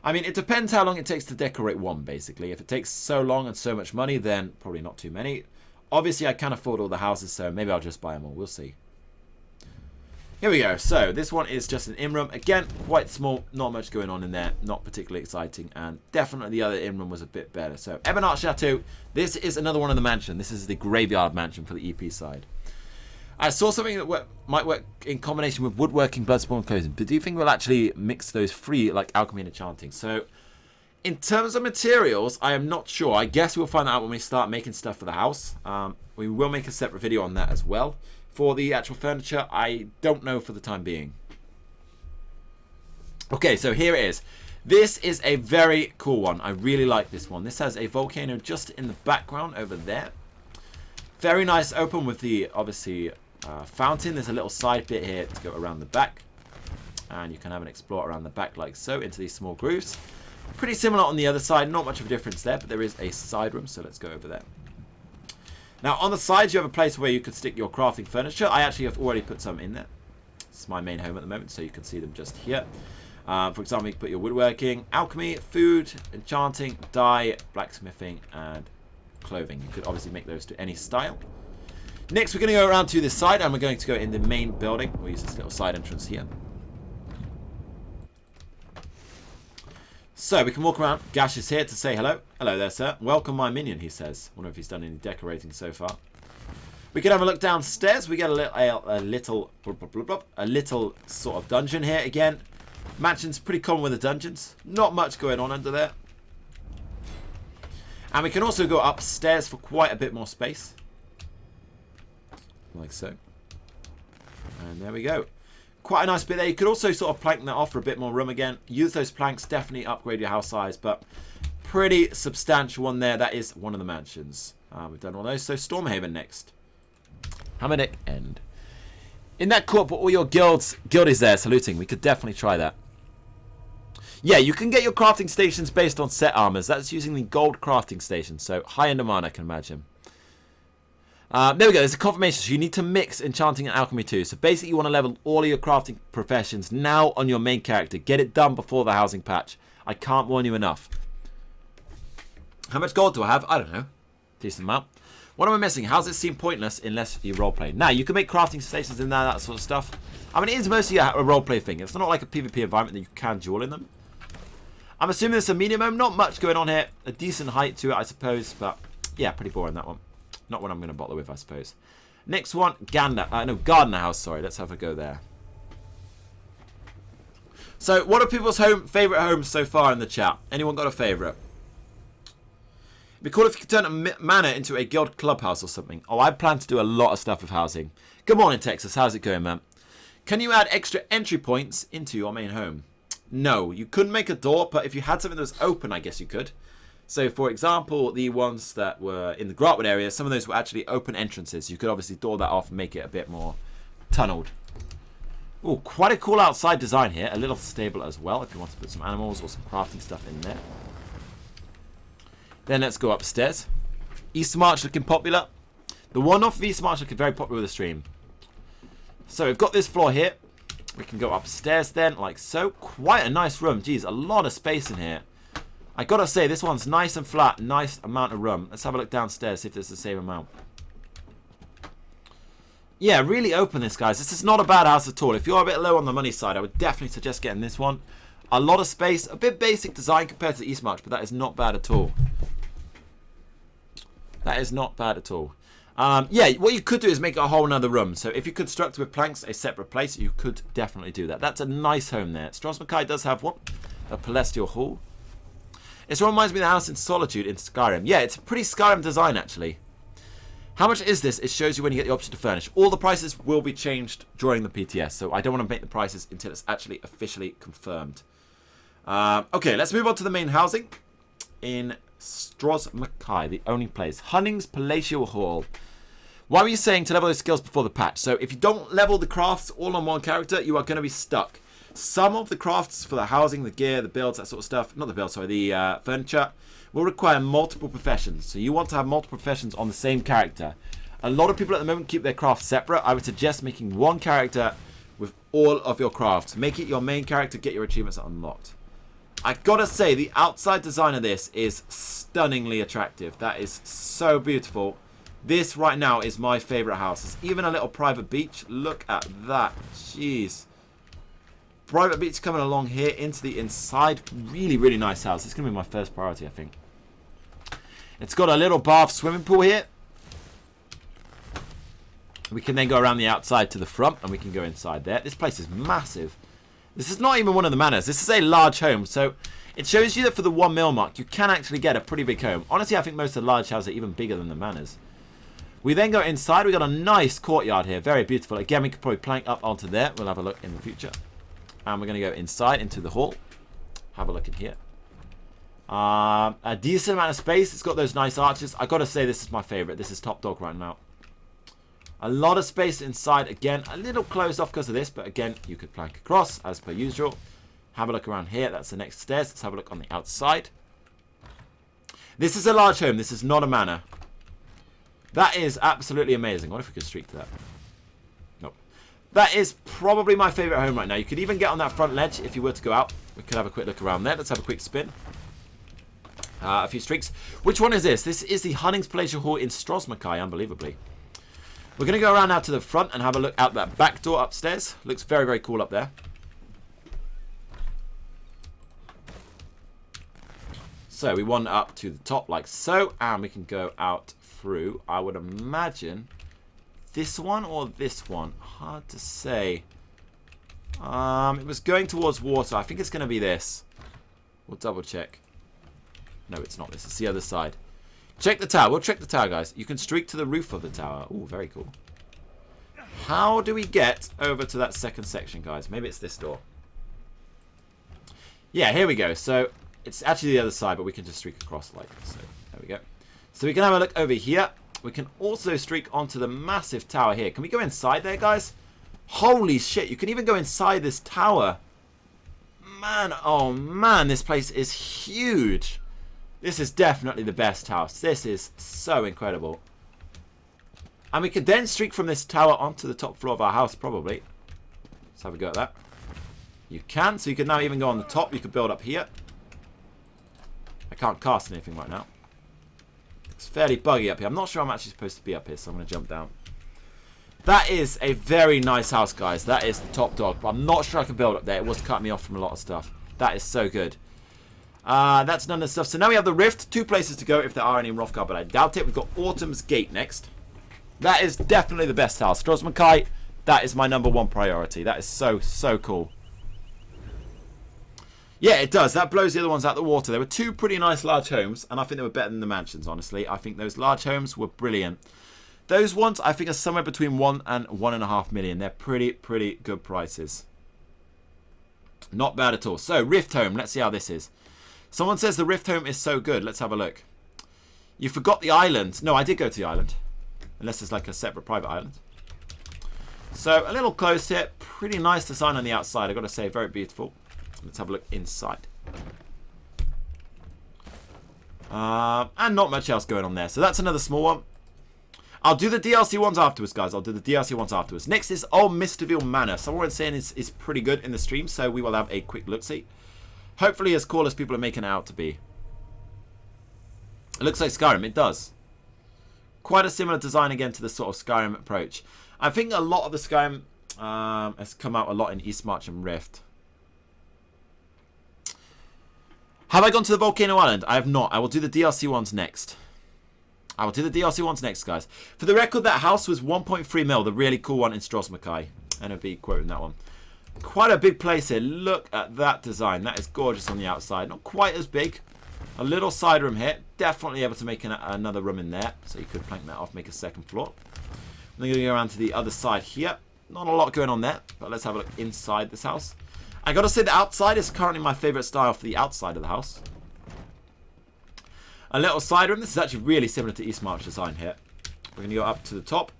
Speaker 1: I mean, it depends how long it takes to decorate one, basically. If it takes so long and so much money, then probably not too many. Obviously, I can't afford all the houses, so maybe I'll just buy them all. We'll see. Here we go. So this one is just an in-room. Again, quite small. Not much going on in there. Not particularly exciting. And definitely the other in-room was a bit better. So Ebonheart Chateau. This is another one in the mansion. This is the graveyard mansion for the EP side. I saw something that might work in combination with woodworking, bloodspawn, clothing. But do you think we'll actually mix those three like alchemy and enchanting? So, in terms of materials, I am not sure. I guess we'll find out when we start making stuff for the house. We will make a separate video on that as well. For the actual furniture, I don't know for the time being. Okay, so here it is. This is a very cool one. I really like this one. This has a volcano just in the background over there. Very nice open with the, obviously, fountain. There's a little side bit here to go around the back. And you can have an explore around the back like so into these small grooves. Pretty similar on the other side. Not much of a difference there, but there is a side room. So let's go over there. Now, on the sides, you have a place where you could stick your crafting furniture. I actually have already put some in there. It's my main home at the moment, so you can see them just here. For example, you can put your woodworking, alchemy, food, enchanting, dye, blacksmithing, and clothing. You could obviously make those to any style. Next, we're going to go around to this side, and we're going to go in the main building. We'll use this little side entrance here. So, we can walk around. Gash is here to say hello. Hello there, sir. Welcome, my minion, he says. I wonder if he's done any decorating so far. We can have a look downstairs. We get a little sort of dungeon here again. Mansion's pretty common with the dungeons. Not much going on under there. And we can also go upstairs for quite a bit more space. Like so. And there we go. Quite a nice bit there. You could also sort of plank that off for a bit more room again. Use those planks. Definitely upgrade your house size. But pretty substantial one there. That is one of the mansions. We've done all those. So Stormhaven next. Hammerdeck End. In that court, but all your guildies there saluting. We could definitely try that. Yeah, you can get your crafting stations based on set armors. That's using the gold crafting station. So high in demand, I can imagine. There we go. There's a confirmation. So you need to mix enchanting and alchemy too. So basically, you want to level all of your crafting professions now on your main character. Get it done before the housing patch. I can't warn you enough. How much gold do I have? I don't know. Decent amount. What am I missing? How's it seem pointless unless you roleplay? Now, you can make crafting stations in there, that sort of stuff. I mean, it is mostly a roleplay thing. It's not like a PvP environment that you can duel in them. I'm assuming there's a medium home. Not much going on here. A decent height to it, I suppose. But, yeah, pretty boring, that one. Not what I'm going to bother with, I suppose. Next one, Gardener House, sorry. Let's have a go there. So, what are people's favourite homes so far in the chat? Anyone got a favourite? It'd be cool if you could turn a manor into a guild clubhouse or something. Oh, I plan to do a lot of stuff with housing. Good morning, Texas. How's it going, man? Can you add extra entry points into your main home? No, you couldn't make a door, but if you had something that was open, I guess you could. So, for example, the ones that were in the Grotwood area, some of those were actually open entrances. You could obviously door that off and make it a bit more tunneled. Oh, quite a cool outside design here. A little stable as well, if you want to put some animals or some crafting stuff in there. Then let's go upstairs. East March looking popular. The one off of East March looking very popular with the stream. So we've got this floor here. We can go upstairs then, like so. Quite a nice room. Geez, a lot of space in here. I gotta say, this one's nice and flat. Nice amount of room. Let's have a look downstairs, see if there's the same amount. Yeah, really open this, guys. This is not a bad house at all. If you're a bit low on the money side, I would definitely suggest getting this one. A lot of space. A bit basic design compared to East March, but that is not bad at all. That is not bad at all. Yeah, what you could do is make it a whole another room. So if you construct with planks a separate place, you could definitely do that. That's a nice home there. Stros M'kai does have one. A Celestial Hall. It reminds me of the house in Solitude in Skyrim. Yeah, it's a pretty Skyrim design, actually. How much is this? It shows you when you get the option to furnish. All the prices will be changed during the PTS, so I don't want to make the prices until it's actually officially confirmed. Okay, let's move on to the main housing in Stros M'kai, the only place. Hunning's Palatial Hall. Why were you saying to level those skills before the patch? So if you don't level the crafts all on one character, you are going to be stuck. Some of the crafts for the housing, the gear, the builds, that sort of stuff, not the builds, sorry, the furniture, will require multiple professions. So you want to have multiple professions on the same character. A lot of people at the moment keep their crafts separate. I would suggest making one character with all of your crafts. Make it your main character, get your achievements unlocked. I gotta say, the outside design of this is stunningly attractive. That is so beautiful. This right now is my favorite house. There's even a little private beach. Look at that. Jeez. Private beach coming along here into the inside. Really, really nice house. It's going to be my first priority, I think. It's got a little bath swimming pool here. We can then go around the outside to the front, and we can go inside there. This place is massive. This is not even one of the manors. This is a large home, so it shows you that for the 1 mil mark, you can actually get a pretty big home. Honestly, I think most of the large houses are even bigger than the manors. We then go inside. We've got a nice courtyard here. Very beautiful. Again, we could probably plank up onto there. We'll have a look in the future. And we're going to go inside into the hall. Have a look in here. A decent amount of space. It's got those nice arches. I got to say, this is my favorite. This is top dog right now. A lot of space inside. Again, a little closed off because of this. But again, you could plank across as per usual. Have a look around here. That's the next stairs. Let's have a look on the outside. This is a large home. This is not a manor. That is absolutely amazing. What if we could streak to that? Nope. That is probably my favorite home right now. You could even get on that front ledge if you were to go out. We could have a quick look around there. Let's have a quick spin. A few streaks. Which one is this? This is the Hunnings Palatial Hall in Stros M'kai, unbelievably. We're going to go around now to the front and have a look out that back door upstairs. Looks very, very cool up there. So we want up to the top like so, and we can go out through, I would imagine, this one or this one. Hard to say. It was going towards water. I think it's going to be this. We'll double check. No, it's not this. It's the other side. Check the tower. We'll check the tower, guys. You can streak to the roof of the tower. Oh, very cool. How do we get over to that second section, guys? Maybe it's this door. Yeah, here we go. So it's actually the other side, but we can just streak across like this. So there we go. So we can have a look over here. We can also streak onto the massive tower here. Can we go inside there, guys? Holy shit, you can even go inside this tower. Man, oh man, this place is huge. This is definitely the best house. This is so incredible. And we could then streak from this tower onto the top floor of our house, probably. Let's have a go at that. You can, so you can now even go on the top. You could build up here. I can't cast anything right now. It's fairly buggy up here. I'm not sure I'm actually supposed to be up here, so I'm going to jump down. That is a very nice house, guys. That is the top dog. But I'm not sure I can build up there. It was cutting me off from a lot of stuff. That is so good. That's none of the stuff. So now we have the Rift. 2 places to go if there are any in Rothgar, but I doubt it. We've got Autumn's Gate next. That is definitely the best house. Stros M'kai, that is my #1 priority. That is so, so cool. Yeah, it does. That blows the other ones out the water. There were 2 pretty nice large homes, and I think they were better than the mansions, honestly. I think those large homes were brilliant. Those ones, I think, are somewhere between 1 and 1.5 million. They're pretty good prices. Not bad at all. So, Rift Home. Let's see how this is. Someone says the Rift Home is so good. Let's have a look. You forgot the island. No, I did go to the island. Unless it's like a separate private island. So, a little close here. Pretty nice design on the outside. I've got to say, very beautiful. Let's have a look inside. And not much else going on there. So that's another small one. I'll do the DLC ones afterwards, guys. I'll do the DLC ones afterwards. Next is Old Misterville Manor. Someone saying is pretty good in the stream, so we will have a quick look-see. Hopefully as cool as people are making it out to be. It looks like Skyrim. It does. Quite a similar design again to the sort of Skyrim approach. I think a lot of the Skyrim has come out a lot in Eastmarch and Rift. Have I gone to the Volcano Island? I have not. I will do the DLC ones next. I will do the DLC ones next, guys. For the record, that house was 1.3 mil, the really cool one in Stros M'kai. And I'll be quoting that one. Quite a big place here. Look at that design. That is gorgeous on the outside. Not quite as big. A little side room here. Definitely able to make another room in there. So you could plank that off, make a second floor. I'm going to go around to the other side here. Not a lot going on there. But let's have a look inside this house. I got to say the outside is currently my favourite style for the outside of the house. A little side room. This is actually really similar to Eastmarch design here. We're going to go up to the top.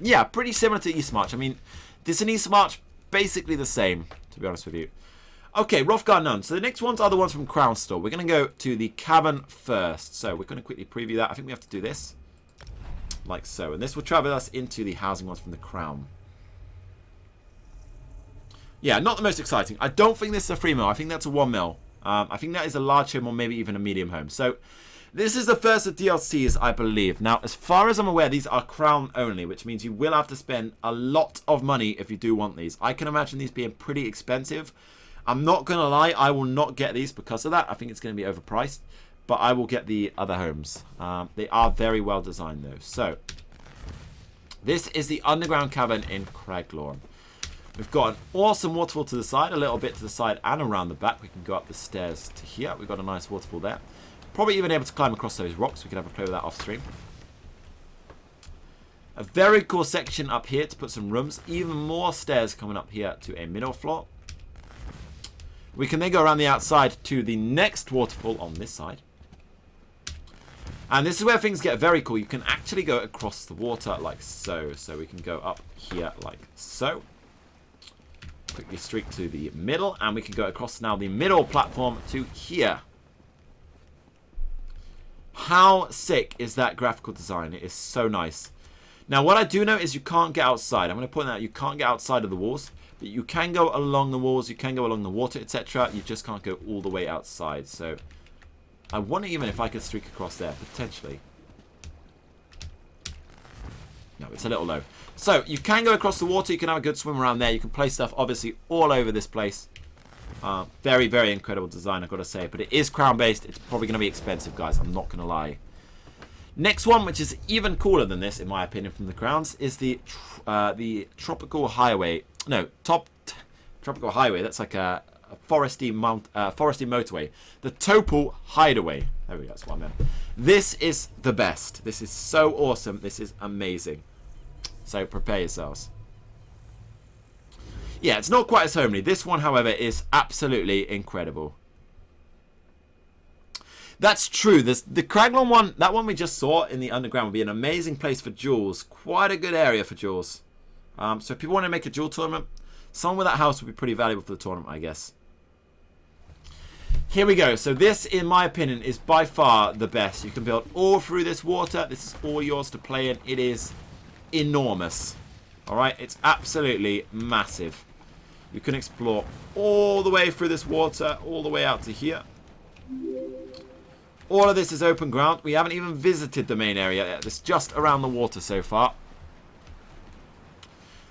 Speaker 1: Yeah, pretty similar to Eastmarch. I mean, this and Eastmarch, basically the same, to be honest with you. Okay, Rothgar none. So the next ones are the ones from Crown Store. We're going to go to the Cavern first. So we're going to quickly preview that. I think we have to do this. Like so. And this will travel us into the housing ones from the Crown. Yeah, not the most exciting. I don't think this is a 3 mil. I think that's a 1 mil. I think that is a large home or maybe even a medium home. So this is the first of DLCs, I believe. Now, as far as I'm aware, these are Crown only, which means you will have to spend a lot of money if you do want these. I can imagine these being pretty expensive. I'm not going to lie, I will not get these because of that. I think it's going to be overpriced. But I will get the other homes. They are very well designed, though. So This is the underground cavern in Craiglawn. We've got an awesome waterfall to the side, a little bit to the side and around the back. We can go up the stairs to here. We've got a nice waterfall there. Probably even able to climb across those rocks. We can have a play with that off stream. A very cool section up here to put some rooms. Even more stairs coming up here to a middle floor. We can then go around the outside to the next waterfall on this side. And this is where things get very cool. You can actually go across the water like so. So we can go up here like so. Quickly streak to the middle. And we can go across now the middle platform to here. How sick is that graphical design? It is so nice. Now what I do know is you can't get outside. I'm going to point out you can't get outside of the walls. But you can go along the walls. You can go along the water, etc. You just can't go all the way outside. So I wonder even if I could streak across there, potentially. No, it's a little low. So, you can go across the water. You can have a good swim around there. You can place stuff, obviously, all over this place. Very, very incredible design, I've got to say. But it is crown-based. It's probably going to be expensive, guys. I'm not going to lie. Next one, which is even cooler than this, in my opinion, from the crowns, is the Tropical Highway. No, Tropical Highway. That's like a foresty motorway. The Topal Hideaway. There we go, that's what I meant. This is the best. This is so awesome. This is amazing. So prepare yourselves. Yeah, it's not quite as homely. This one, however, is absolutely incredible. That's true. The Craiglawn one, that one we just saw in the underground, would be an amazing place for jewels. Quite a good area for jewels. So if people want to make a jewel tournament, someone with that house would be pretty valuable for the tournament, I guess. Here we go. So this, in my opinion, is by far the best. You can build all through this water. This is all yours to play in. It is enormous. Alright, it's absolutely massive. You can explore all the way through this water, all the way out to here. All of this is open ground. We haven't even visited the main area yet. It's just around the water so far.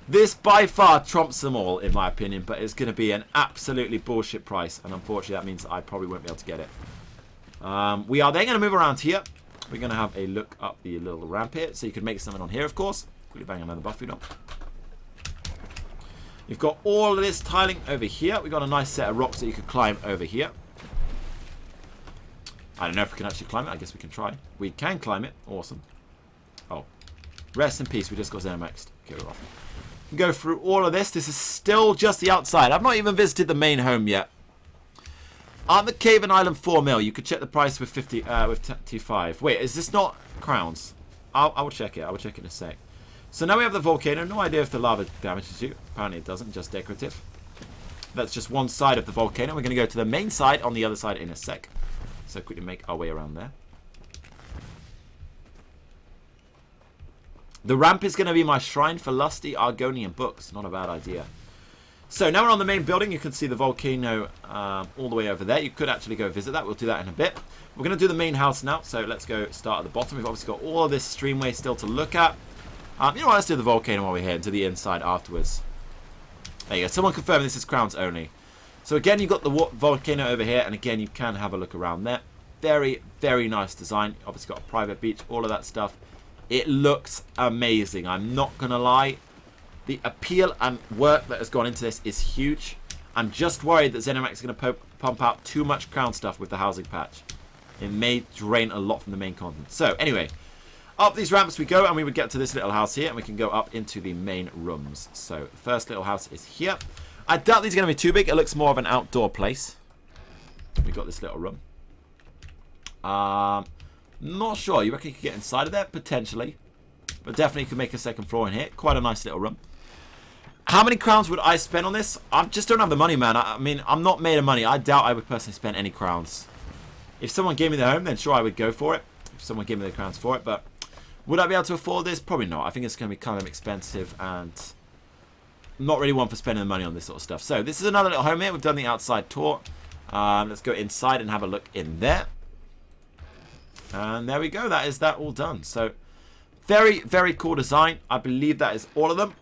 Speaker 1: This by far trumps them all, in my opinion, but it's going to be an absolutely bullshit price, and unfortunately that means that I probably won't be able to get it. We are then going to move around here. We're going to have a look up the little ramp here, so you can make something on here, of course. Quickly bang another buff food on. You've got all of this tiling over here. We've got a nice set of rocks that you can climb over here. I don't know if we can actually climb it. I guess we can try. We can climb it. Awesome. Oh. Rest in peace. We just got Xenomaxed. Okay, we're off. Go through all of this. This is still just the outside. I've not even visited the main home yet. On the Cave and Island 4 mil, you could check the price with 25. Wait, is this not crowns? I will check it. I will check it in a sec. So now we have the volcano. No idea if the lava damages you. Apparently it doesn't. Just decorative. That's just one side of the volcano. We're going to go to the main side on the other side in a sec. So quickly make our way around there. The ramp is going to be my shrine for lusty Argonian books. Not a bad idea. So now we're on the main building. You can see the volcano all the way over there. You could actually go visit that. We'll do that in a bit. We're going to do the main house now. So let's go start at the bottom. We've obviously got all of this streamway still to look at. You know what? Let's do the volcano while we're here and to the inside afterwards. There you go. Someone confirmed this is crowns only. So again, you've got the volcano over here. And again, you can have a look around there. Very, very nice design. Obviously got a private beach. All of that stuff. It looks amazing. I'm not going to lie. The appeal and work that has gone into this is huge. I'm just worried that Xenomax is going to pump out too much crown stuff with the housing patch. It may drain a lot from the main content. So anyway, up these ramps we go, and we would get to this little house here, and we can go up into the main rooms. So the first little house is here. I doubt these are going to be too big. It looks more of an outdoor place. We've got this little room. Not sure. You reckon you could get inside of there? Potentially. But definitely could make a second floor in here. Quite a nice little room. How many crowns would I spend on this? I just don't have the money, man. I mean, I'm not made of money. I doubt I would personally spend any crowns. If someone gave me the home, then sure, I would go for it. If someone gave me the crowns for it. But would I be able to afford this? Probably not. I think it's going to be kind of expensive and not really one for spending the money on this sort of stuff. So this is another little home here. We've done the outside tour. Let's go inside and have a look in there. And there we go. That is that all done. So very, very cool design. I believe that is all of them.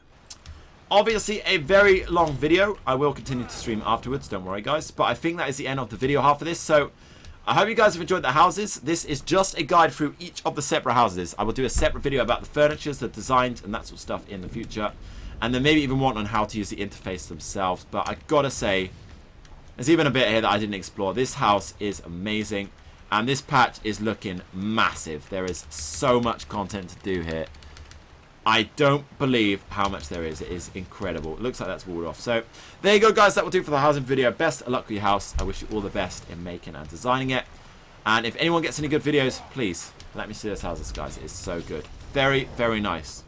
Speaker 1: Obviously, a very long video. I will continue to stream afterwards. Don't worry, guys. But I think that is the end of the video half of this. So I hope you guys have enjoyed the houses. This is just a guide through each of the separate houses. I will do a separate video about the furnitures, the designs, and that sort of stuff in the future. And then maybe even one on how to use the interface themselves. But I gotta say, there's even a bit here that I didn't explore. This house is amazing. And this patch is looking massive. There is so much content to do here. I don't believe how much there is. It is incredible. It looks like that's walled off. So there you go, guys. That will do for the housing video. Best of luck with your house. I wish you all the best in making and designing it. And if anyone gets any good videos, please let me see those houses, guys. It is so good. Very, very nice.